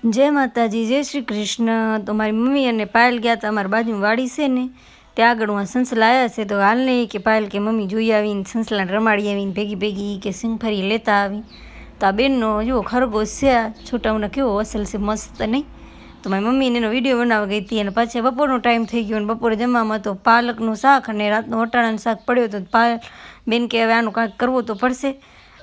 जय माताजी, जय श्री कृष्ण। तो मारी मम्मी अने पायल गया था अमारी बाजू वाड़ी से ने त्या आगळ वहाँ संसला आया से तो हाल नहीं कि पायल के मम्मी जोई आवीने संसला रमाड़ी आवीने भेगी भेगी के सिंगफरी लेता आवी। तो आ बेननो जो खरगोश से छोटा उन्हें केवो असल से मस्त नहीं। तो मारी मम्मी ने विडियो बनावा गई थी और पाछे बपोरनो टाइम थई गयो। बपोरे जमवामां तो पालकनुं शाक अने रातनुं वटाणानुं शाक पड्यो तो पायल बेन के हवे आनुं कांईक करवुं तो पड़शे।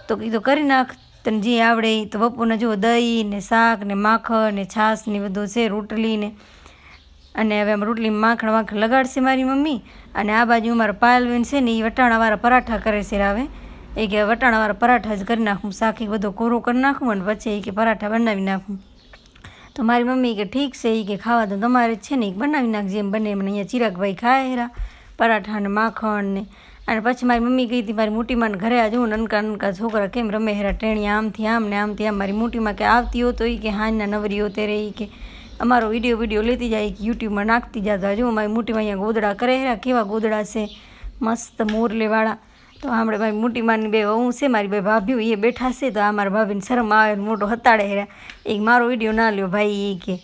तो कीधुं करी नाख तने जी आवड़े। तो बपोरने जो दही ने शाक ने माखण ने छाश ने बधुं छे रोटली ने अने हवे रोटली माखण वाखण लगाड़शे मारी मम्मी। अने आ बाजू अमारा पायलबेन छे ने ई वटाणावाळा पराठा करे छे। हवे ए के वटाणावाळा पराठा ज करी नाखुं, शाक ए बधो कोरो करी नाखुं अने पछी ए के पराठा बनावी नाखुं। तो मारी मम्मी के ठीक छे, ई के खावा तो तमारे छे ने बनावी नाखजे एम बने। मने अहींया चिरागभाई खाए हेरा पराठा ने माखण ने। अने पछी मारी मम्मी गई थी मारी मोटी माने घरे आ जो ननका ननका छोकरा केम रमे हेरा टेणिया आमथी आम ने आमथी आम। मारी मोटी मां के आवती हो तो ई के हांजना नवरी हो तेरे ई के अमारो विडियो लेती जाए कि यूट्यूब में नाखती जाता। जो मारी मोटी मां अहींया गोदड़ा करे हेरा केवा गोदड़ा छे मस्त मोरलेवाळा। तो हमणे मारी मोटी मानी बे वहू छे, मारी बे भाभीओ ए बैठा छे। तो आ मारा भाभीने शरम आवे मोटो हताड़े हेरा एक मारो विडियो ना ल्यो भाई ई के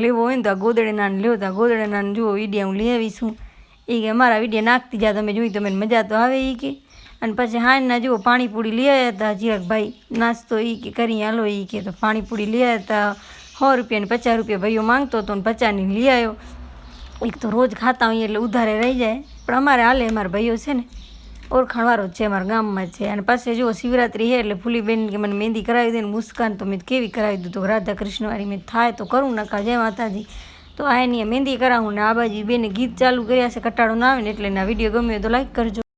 लेवो होय ने तो गोदड़ेना ल्यो। तो गोदड़ेना जो विडियो हूँ लई आवीशुं ई के अमारा विडियो नाखती जा तमे जोई तमने मजा तो आवे ई के। अने पछी हांजना जो पाणीपूरी लई आव्या हता चिरागभाई नास्तो ई के करी हालो ई के। तो पाणीपूरी लई आव्या हता 100 रुपया ने 50 रुपया भाईओ मांगतो तो 50 नी लई आव्यो। एक तो रोज खाता होईए એટલે ઉધારે રહી જાય પણ અમારે હાલે। અમારા ભાઈઓ છે ને ઓળખાણવાળો જ છે, અમારા ગામમાં જ છે। અને પાછે જો શિવરાત્રી છે એટલે ફૂલીબેન કે મને મહેંદી કરાવી દે ને મુસ્કાન તો મેં કેવી કરાવી દીધું તો રાધા કૃષ્ણવાળી મેં થાય તો કરું નકા જય માતાજી। તો આ એની મહેંદી કરાવું ને આ બાજુ બેને ગીત ચાલુ કર્યા છે કટાળો ના આવે ને એટલે એના વિડીયો ગમ્યો તો લાઈક કરજો।